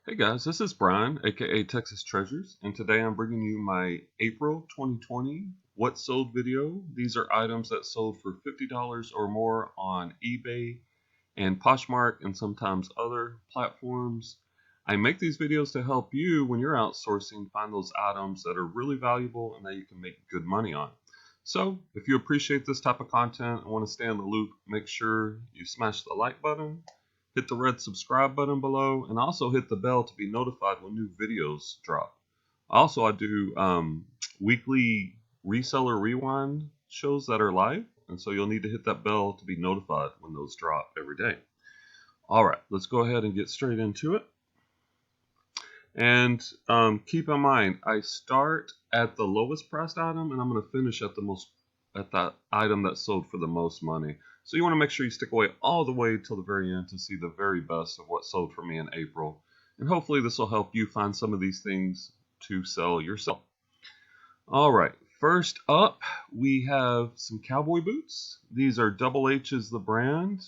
Hey guys, this is Brian, aka Texas Treasures, and today I'm bringing you my April 2020 What Sold video. These are items that sold for $50 or more on eBay and Poshmark and sometimes other platforms. I make these videos to help you when you're outsourcing find those items that are really valuable and that you can make good money on. So if you appreciate this type of content and want to stay in the loop, make sure you smash the like button, hit the red subscribe button below, and also hit the bell to be notified when new videos drop. Also, I do weekly reseller rewind shows that are live, and so you'll need to hit that bell to be notified when those drop every day. All right, let's go ahead and get straight into it. And keep in mind, I start at the lowest priced item, and I'm going to finish at that item that sold for the most money. So you want to make sure you stick away all the way till the very end to see the very best of what sold for me in April. And hopefully this will help you find some of these things to sell yourself. All right, first up, we have some cowboy boots. These are Double H is the brand.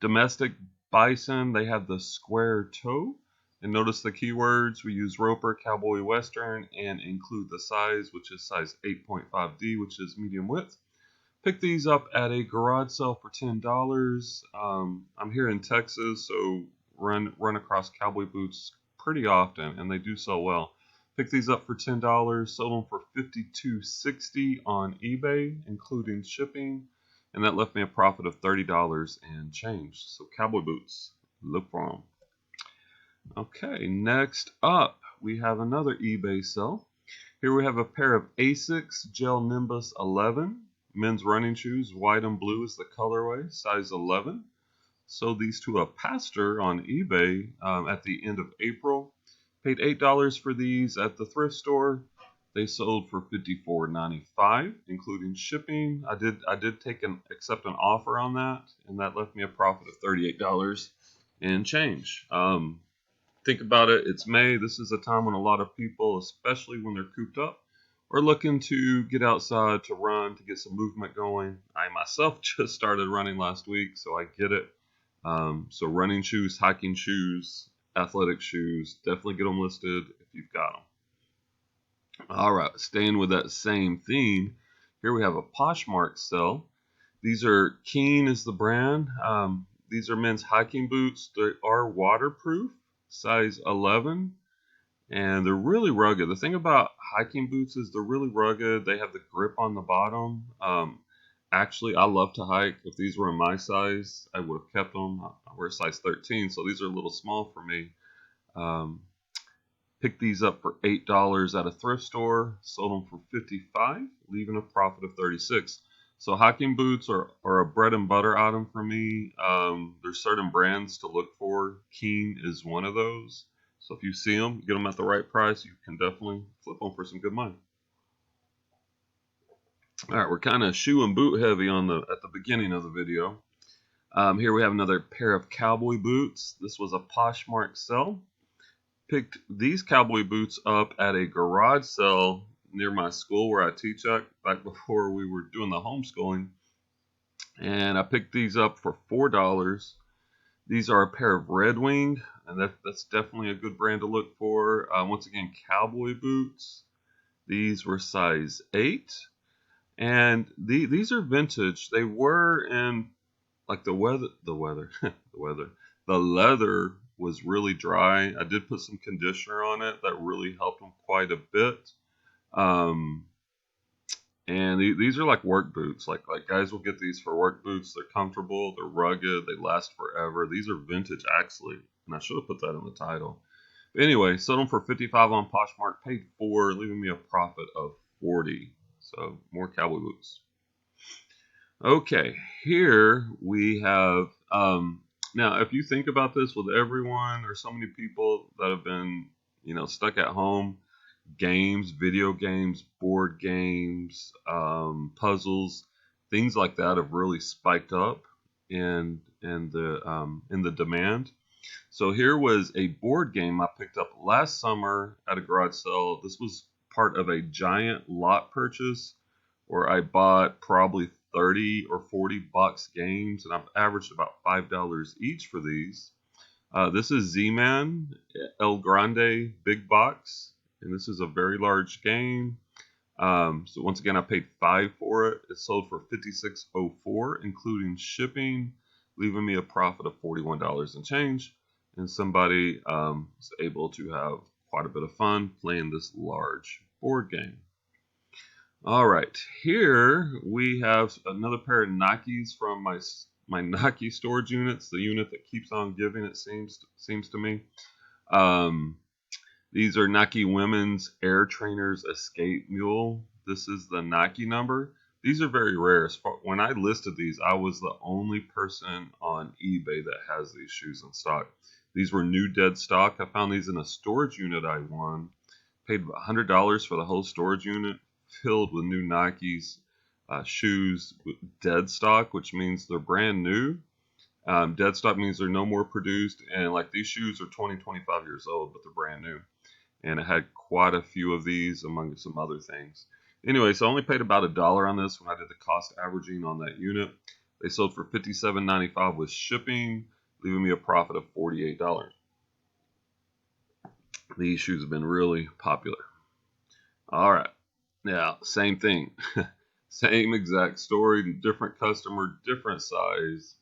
Domestic bison, they have the square toe. And notice the keywords, we use Roper, Cowboy Western, and include the size, which is size 8.5D, which is medium width. Pick these up at a garage sale for $10. I'm here in Texas, so run across cowboy boots pretty often, and they do sell well. Pick these up for $10, sold them for $52.60 on eBay, including shipping, and that left me a profit of $30 and change. So cowboy boots, look for them. Okay, next up, we have another eBay sale. Here we have a pair of Asics Gel Nimbus 11 men's running shoes. White and blue is the colorway, size 11. Sold these to a pastor on eBay at the end of April. Paid $8 for these at the thrift store. They sold for $54.95, including shipping. I did accept an offer on that, and that left me a profit of $38 and change. Think about it, it's May. This is a time when a lot of people, especially when they're cooped up, are looking to get outside, to run, to get some movement going. I myself just started running last week, so I get it. So running shoes, hiking shoes, athletic shoes, definitely get them listed if you've got them. All right, staying with that same theme, here we have a Poshmark sale. These are Keene is the brand. These are men's hiking boots. They are waterproof. Size 11, and they're really rugged. The thing about hiking boots is they're really rugged. They have the grip on the bottom. Actually, I love to hike. If these were in my size, I would have kept them. I wear size 13, so these are a little small for me. Picked these up for $8 at a thrift store. Sold them for $55, leaving a profit of $36. So hiking boots are a bread and butter item for me. There's certain brands to look for. Keene is one of those. So if you see them, get them at the right price, you can definitely flip them for some good money. All right, we're kind of shoe and boot heavy at the beginning of the video. Here we have another pair of cowboy boots. This was a Poshmark sale. Picked these cowboy boots up at a garage sale near my school where I teach at, back before we were doing the homeschooling, and I picked these up for $4. These are a pair of Red Wing, and that's definitely a good brand to look for. Once again, cowboy boots. These were size 8, and these are vintage. They were in like the leather was really dry. I did put some conditioner on it that really helped them quite a bit. And these are like work boots. Like guys will get these for work boots. They're comfortable, they're rugged, they last forever. These are vintage actually, and I should have put that in the title. But anyway, sold them for $55 on Poshmark, paid $4, leaving me a profit of $40. So more cowboy boots. Okay, here we have now if you think about this, with everyone or so many people that have been stuck at home, games, video games, board games, puzzles, things like that have really spiked up in the demand. So here was a board game I picked up last summer at a garage sale. This was part of a giant lot purchase where I bought probably 30 or 40 box games, and I've averaged about $5 each for these. This is Z-Man El Grande Big Box, and this is a very large game. So once again, I paid $5 for it. It sold for $56.04, including shipping, leaving me a profit of $41 and change. And somebody was able to have quite a bit of fun playing this large board game. All right, here we have another pair of Nikes from my Nike storage units, the unit that keeps on giving, it seems to me. These are Nike Women's Air Trainers Escape Mule. This is the Nike number. These are very rare. When I listed these, I was the only person on eBay that has these shoes in stock. These were new dead stock. I found these in a storage unit I won. Paid $100 for the whole storage unit, filled with new Nikes shoes with dead stock, which means they're brand new. Dead stock means they're no more produced, and like these shoes are 25 years old, but they're brand new. And I had quite a few of these among some other things. Anyway, so I only paid about $1 on this when I did the cost averaging on that unit. They sold for $57.95 with shipping, leaving me a profit of $48. These shoes have been really popular. All right. Now, same thing. Same exact story, different customer, different size.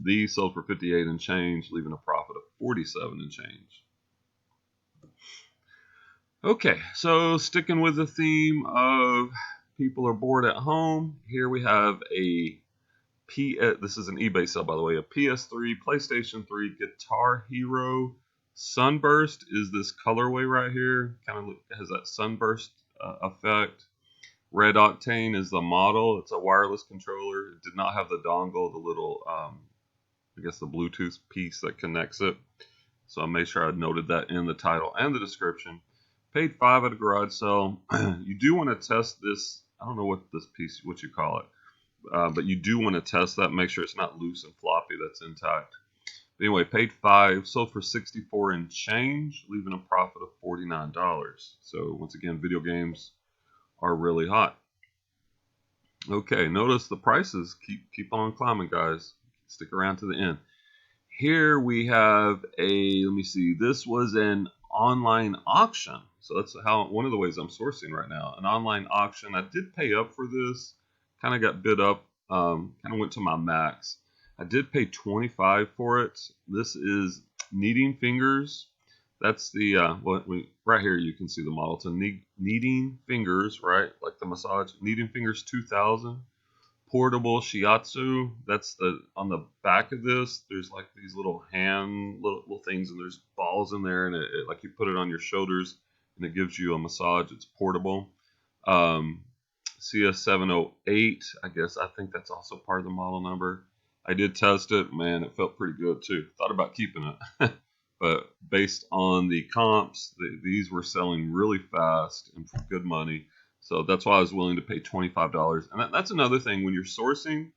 These sold for $58 and change, leaving a profit of $47 and change. Okay, so sticking with the theme of people are bored at home, here we have this is an eBay sale, by the way, a PS3, PlayStation 3 Guitar Hero Sunburst is this colorway right here. Kind of has that sunburst effect. Red Octane is the model. It's a wireless controller. It did not have the dongle, the little, I guess the Bluetooth piece that connects it. So I made sure I noted that in the title and the description. Paid $5 at a garage sale. You do want to test this. I don't know what you call it. But you do want to test that. Make sure it's not loose and floppy. That's intact. But anyway, paid $5. Sold for $64 and change, leaving a profit of $49. So once again, video games are really hot. Okay, notice the prices keep on climbing, guys. Stick around to the end. Here we have let me see, this was an online auction. So that's one of the ways I'm sourcing right now. An online auction. I did pay up for this. Kind of got bid up. Kind of went to my max. I did pay $25 for it. This is Kneading Fingers. That's the right here you can see the model. It's a Kneading Fingers, right? Like the massage. Kneading Fingers 2000. Portable shiatsu. That's on the back of this. There's like these little little things, and there's balls in there, and it like you put it on your shoulders, and it gives you a massage. It's portable. CS708. I think that's also part of the model number. I did test it. Man, it felt pretty good too. Thought about keeping it, but based on the comps, these were selling really fast and for good money. So that's why I was willing to pay $25. And that's another thing. When you're sourcing,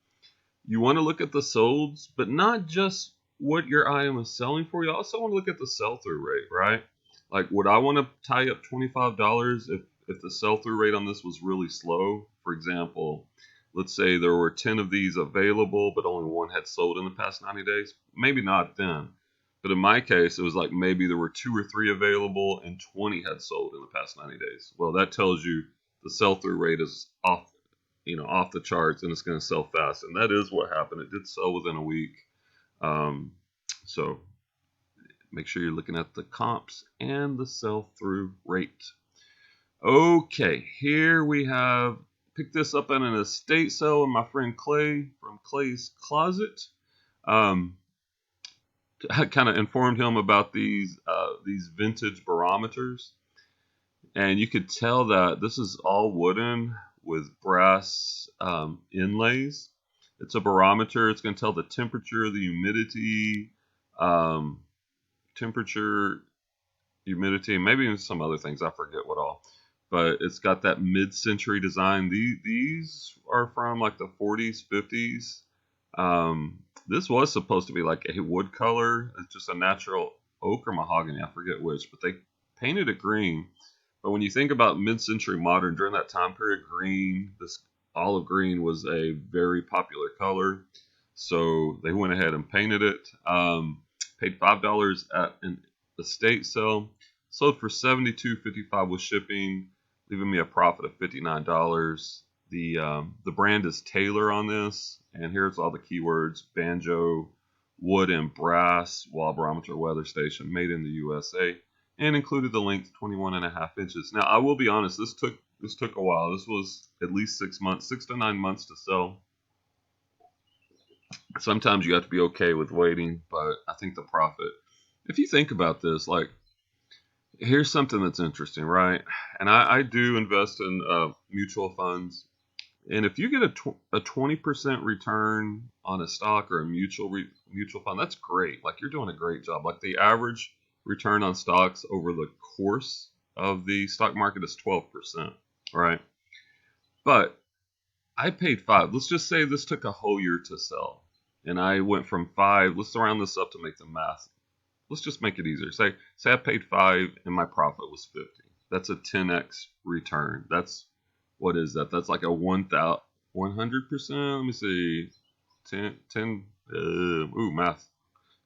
you want to look at the solds, but not just what your item is selling for. You also want to look at the sell-through rate, right? Like, would I want to tie up $25 if the sell-through rate on this was really slow? For example, let's say there were 10 of these available, but only one had sold in the past 90 days. Maybe not then. But in my case, it was like maybe there were 2 or 3 available and 20 had sold in the past 90 days. Well, that tells you the sell-through rate is off the charts, and it's going to sell fast. And that is what happened. It did sell within a week. So make sure you're looking at the comps and the sell-through rate. Okay, here we have picked this up at an estate sale with my friend Clay from Clay's Closet. I kind of informed him about these vintage barometers. And you could tell that this is all wooden with brass inlays. It's a barometer. It's going to tell the temperature, the humidity, maybe even some other things. I forget what all. But it's got that mid-century design. These are from like the 40s, 50s. This was supposed to be like a wood color. It's just a natural oak or mahogany. I forget which. But they painted it green. But when you think about mid-century modern, during that time period, this olive green was a very popular color. So they went ahead and painted it. Paid $5 at an estate sale. Sold for $72.55 with shipping, leaving me a profit of $59. The brand is Taylor on this, and here's all the keywords: banjo, wood and brass, wall barometer weather station, made in the USA, and included the length 21.5 inches. Now I will be honest, this took a while. This was at least 6 months, 6 to 9 months to sell. Sometimes you have to be okay with waiting, but I think the profit, if you think about this, like, here's something that's interesting, right? And I do invest in mutual funds. And if you get a 20% return on a stock or a mutual fund, that's great. Like, you're doing a great job. Like, the average return on stocks over the course of the stock market is 12%, right? But I paid 5. Let's just say this took a whole year to sell. And I went from 5. Let's round this up to make the math. Let's just make it easier. Say I paid 5 and my profit was 50. That's a 10x return. What is that? That's like a 100%. Let me see. 10 math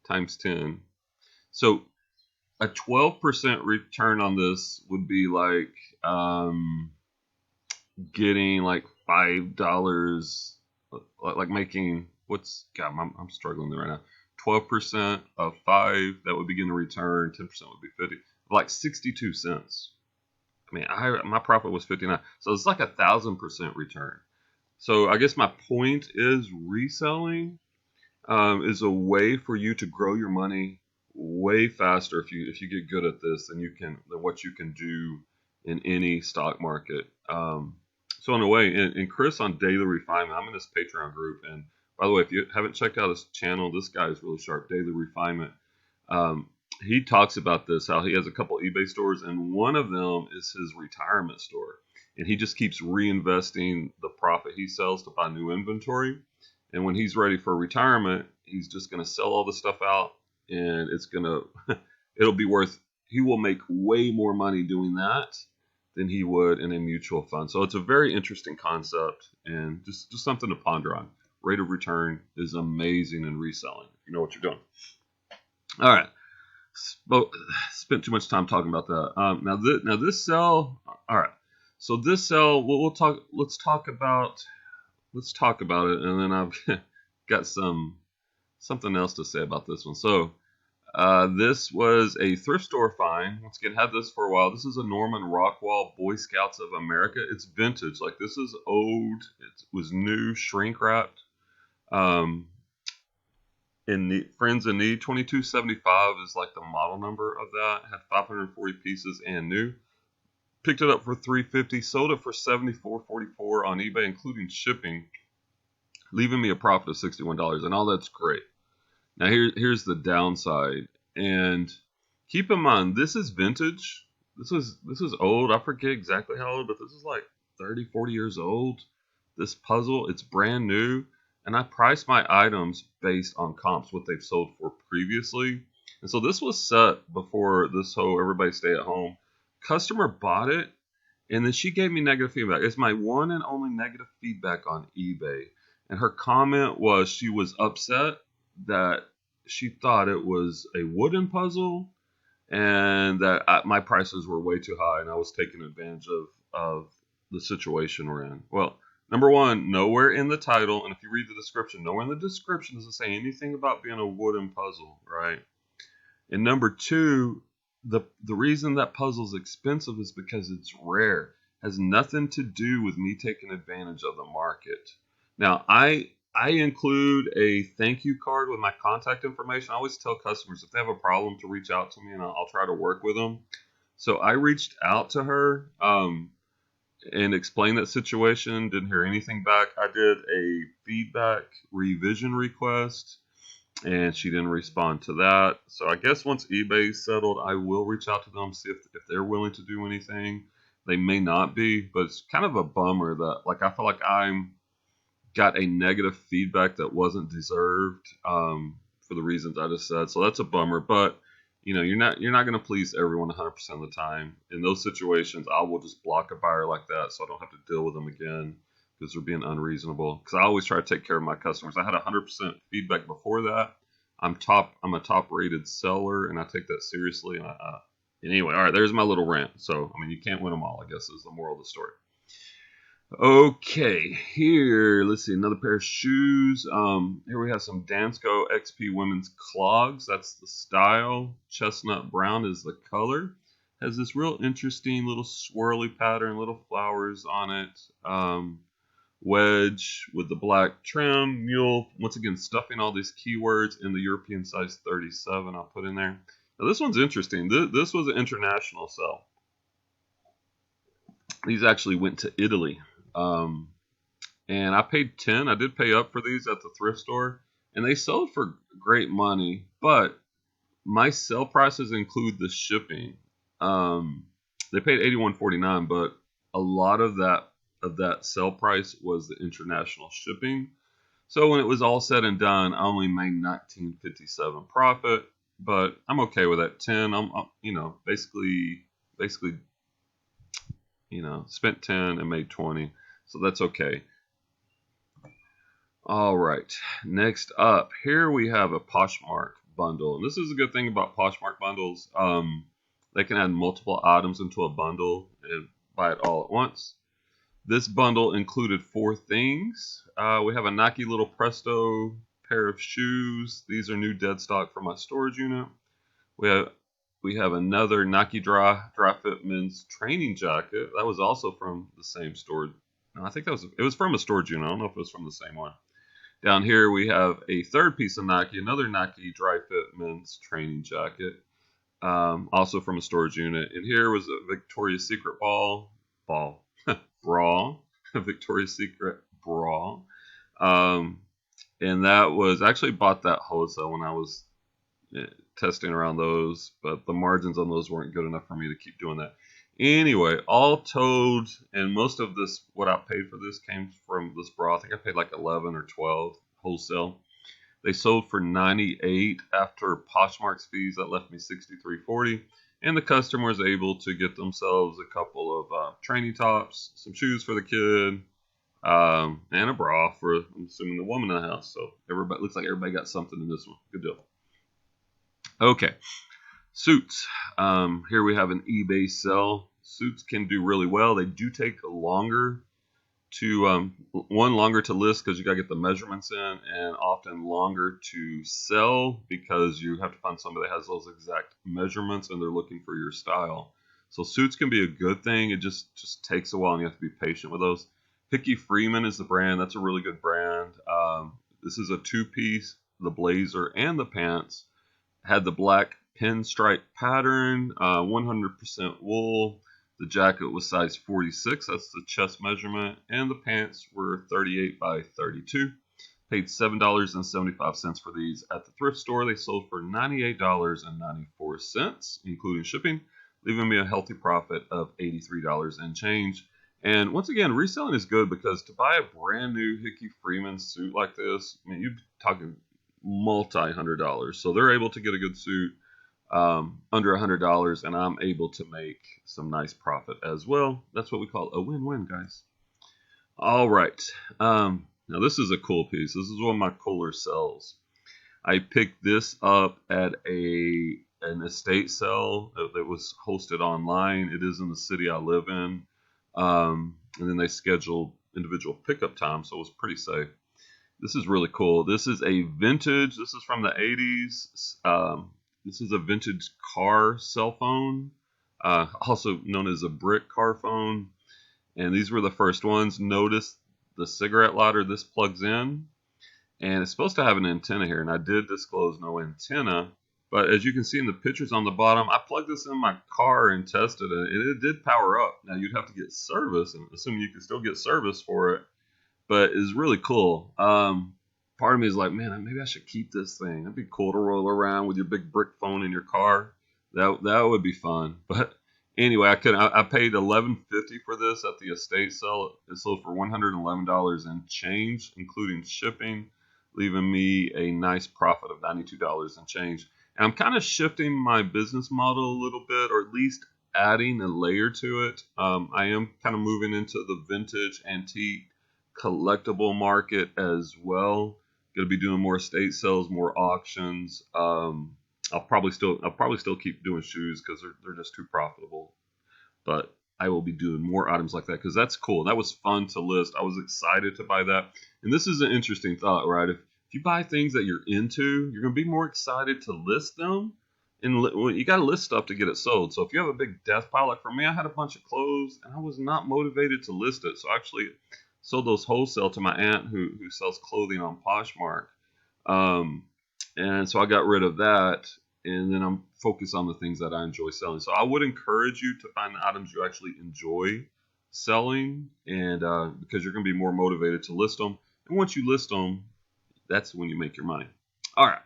times 10. So a 12% return on this would be like getting like $5, like making, I'm struggling there right now. 12% of 5, that would begin to return. 10% would be 50, like 62 cents. I mean, my profit was 59, so it's like 1,000% return. So I guess my point is, reselling is a way for you to grow your money way faster if you get good at this than what you can do in any stock market. So in a way, and Chris on Daily Refinement, I'm in this Patreon group, and by the way, if you haven't checked out his channel, this guy is really sharp. Daily Refinement. He talks about this, how he has a couple eBay stores, and one of them is his retirement store. And he just keeps reinvesting the profit he sells to buy new inventory. And when he's ready for retirement, he's just going to sell all the stuff out, and it'll be worth, he will make way more money doing that than he would in a mutual fund. So it's a very interesting concept, and just something to ponder on. Rate of return is amazing in reselling, if you know what you're doing. All right. Spent too much time talking about that. Now this sell. All right. So this sell, let's talk about it, and then I've got something else to say about this one. So this was a thrift store find. Once again, had this for a while. This is a Norman Rockwell Boy Scouts of America. It's vintage. Like, this is old. It was new, shrink wrapped. Friends in Need, 2275 is like the model number of that. Had 540 pieces and new. Picked it up for $350. Sold it for $74.44 on eBay, including shipping, leaving me a profit of $61. And all that's great. Now here's the downside. And keep in mind, this is vintage. This is old. I forget exactly how old, but this is like 30, 40 years old. This puzzle, it's brand new. And I priced my items based on comps, what they've sold for previously. And so this was set before this whole everybody stay at home. Customer bought it, and then she gave me negative feedback. It's my one and only negative feedback on eBay. And her comment was she was upset that she thought it was a wooden puzzle and that my prices were way too high and I was taking advantage of the situation we're in. Well, number one, nowhere in the title, and if you read the description, nowhere in the description does it say anything about being a wooden puzzle, right? And number two, the reason that puzzle is expensive is because it's rare. It has nothing to do with me taking advantage of the market. Now, I include a thank you card with my contact information. I always tell customers if they have a problem to reach out to me, and I'll try to work with them. So I reached out to her and explained that situation. Didn't hear anything back. I did a feedback revision request, and she didn't respond to that. So I guess once eBay's settled, I will reach out to them, see if they're willing to do anything. They may not be, but it's kind of a bummer that, like, I feel like I'm got a negative feedback that wasn't deserved for the reasons I just said. So that's a bummer. But you're not going to please everyone 100% of the time. In those situations, I will just block a buyer like that, so I don't have to deal with them again because they're being unreasonable. Because I always try to take care of my customers. I had 100% feedback before that, I'm a top rated seller, and I take that seriously. And anyway, all right, there's my little rant. So I mean, you can't win them all, I guess, is the moral of the story. Okay, here, let's see, another pair of shoes. Here we have some Dansko XP women's clogs. That's the style. Chestnut brown is the color. Has this real interesting little swirly pattern, little flowers on it. Wedge with the black trim. Mule, once again, stuffing all these keywords in the European size 37 I'll put in there. Now this one's interesting. This was an international sell. These actually went to Italy. And I paid 10. I did pay up for these at the thrift store, and they sold for great money, but my sale prices include the shipping. They paid $81.49, but a lot of that sale price was the international shipping. So when it was all said and done, I only made $19.57 profit, but I'm okay with that 10. I'm basically spent 10 and made 20. So that's okay. All right, next up, here we have a Poshmark bundle. And this is a good thing about Poshmark bundles. They can add multiple items into a bundle and buy it all at once. This bundle included 4 things. We have a Nike Little Presto pair of shoes. These are new dead stock from my storage unit. We have another Nike Dry Fit men's training jacket. That was also from the same store. No, I think it was from a storage unit. I don't know if it was from the same one. Down here we have a third piece of Nike, another Nike Dry Fit men's training jacket, also from a storage unit. And here was a Victoria's Secret bra, a Victoria's Secret bra. And that was, I actually bought that wholesale when I was testing around those, but the margins on those weren't good enough for me to keep doing that. Anyway, all told, and most of this, what I paid for this came from this bra. I think I paid like 11 or 12 wholesale. They sold for 98 after Poshmark's fees. That left me 63.40, and the customer was able to get themselves a couple of training tops, some shoes for the kid, and a bra for, I'm assuming, the woman in the house. So everybody, looks like everybody got something in this one. Good deal. Okay. Suits. Here we have an eBay sell. Suits can do really well. They do take longer to longer to list because you got to get the measurements in, and often longer to sell because you have to find somebody that has those exact measurements and they're looking for your style. So suits can be a good thing. It just takes a while, and you have to be patient with those. Hickey Freeman is the brand. That's a really good brand. This is a 2-piece, the blazer and the pants. Had the black pinstripe pattern, 100% wool. The jacket was size 46, that's the chest measurement, and the pants were 38 by 32. Paid $7.75 for these at the thrift store. They sold for $98.94, including shipping, leaving me a healthy profit of $83 and change. And once again, reselling is good because to buy a brand new Hickey Freeman suit like this, I mean, you're talking multi-$100. So they're able to get a good suit under $100, and I'm able to make some nice profit as well. That's what we call a win-win, guys. All right. Now this is a cool piece. This is one of my cooler sells. I picked this up at an estate sale that was hosted online. It is in the city I live in. And then they scheduled individual pickup time, so it was pretty safe. This is really cool. This is a vintage. This is from the 80s. This is a vintage car cell phone, also known as a brick car phone. And these were the first ones. Notice the cigarette lighter this plugs in. And it's supposed to have an antenna here. And I did disclose no antenna. But as you can see in the pictures on the bottom, I plugged this in my car and tested it. And it did power up. Now, you'd have to get service, and assuming you can still get service for it. But it's really cool. Part of me is like, man, maybe I should keep this thing. It'd be cool to roll around with your big brick phone in your car. That would be fun. But anyway, I paid $11.50 for this at the estate sale. It sold for $111 and change, including shipping, leaving me a nice profit of $92 and change. And I'm kind of shifting my business model a little bit, or at least adding a layer to it. I am kind of moving into the vintage antique collectible market as well, Going to be doing more estate sales, more auctions. I'll probably still keep doing shoes because they're just too profitable. But I will be doing more items like that because that's cool. That was fun to list. I was excited to buy that. And this is an interesting thought, right? If you buy things that you're into, you're going to be more excited to list them. And well, you got to list stuff to get it sold. So if you have a big death pile, like for me, I had a bunch of clothes and I was not motivated to list it. So I actually sold those wholesale to my aunt who sells clothing on Poshmark. Um, and so I got rid of that, and then I'm focused on the things that I enjoy selling. So I would encourage you to find the items you actually enjoy selling, and because you're going to be more motivated to list them. And once you list them, that's when you make your money. All right.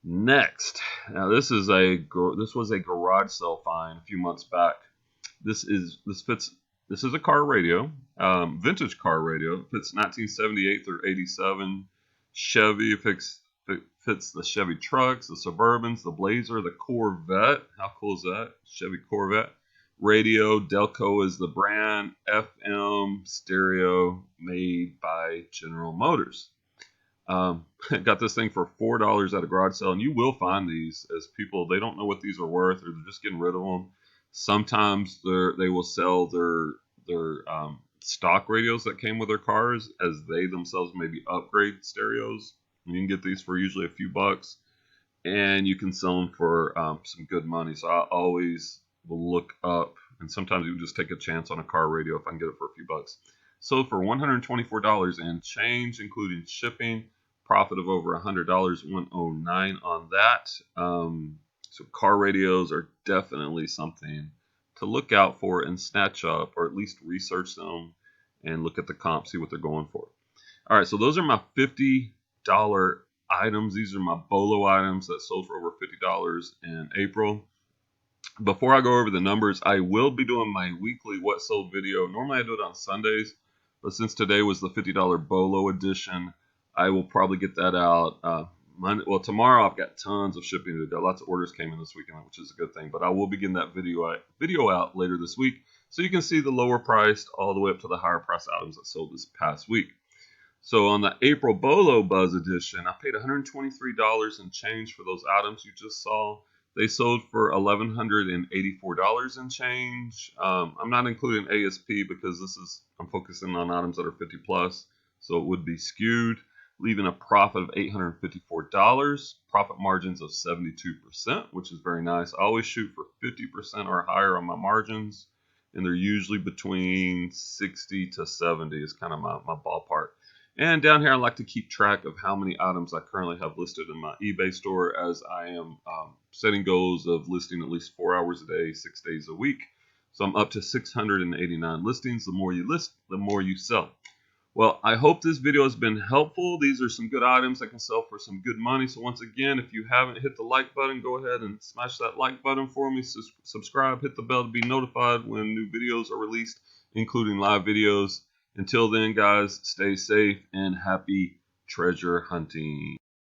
Next, now this was a garage sale find a few months back. This is a car radio, vintage car radio. It fits 1978 through 87 Chevy. It fits the Chevy trucks, the Suburbans, the Blazer, the Corvette. How cool is that? Chevy Corvette. Radio, Delco is the brand. FM stereo made by General Motors. Got this thing for $4 at a garage sale, and you will find these as people, they don't know what these are worth, or they're just getting rid of them. Sometimes they will sell their stock radios that came with their cars as they themselves maybe upgrade stereos. You can get these for usually a few bucks, and you can sell them for some good money. So I always will look up, and sometimes you just take a chance on a car radio if I can get it for a few bucks. So for $124 and change, including shipping, profit of over $100, $109 on that. So car radios are definitely something to look out for and snatch up, or at least research them and look at the comp, see what they're going for. All right, so those are my $50 items. These are my BOLO items that sold for over $50 in April. Before I go over the numbers, I will be doing my weekly what sold video. Normally I do it on Sundays, but since today was the $50 BOLO edition, I will probably get that out Monday. Well, tomorrow I've got tons of shipping to do. Lots of orders came in this weekend, which is a good thing. But I will be getting that video out later this week, so you can see the lower priced all the way up to the higher price items that sold this past week. So on the April BOLO Buzz edition, I paid $123 and change for those items you just saw. They sold for $1,184 and change. I'm not including ASP because I'm focusing on items that are 50 plus, so it would be skewed, leaving a profit of $854, profit margins of 72%, which is very nice. I always shoot for 50% or higher on my margins, and they're usually between 60 to 70 is kind of my ballpark. And down here, I like to keep track of how many items I currently have listed in my eBay store, as I am setting goals of listing at least 4 hours a day, 6 days a week. So I'm up to 689 listings. The more you list, the more you sell. Well, I hope this video has been helpful. These are some good items that can sell for some good money. So once again, if you haven't hit the like button, go ahead and smash that like button for me. Subscribe, hit the bell to be notified when new videos are released, including live videos. Until then, guys, stay safe and happy treasure hunting.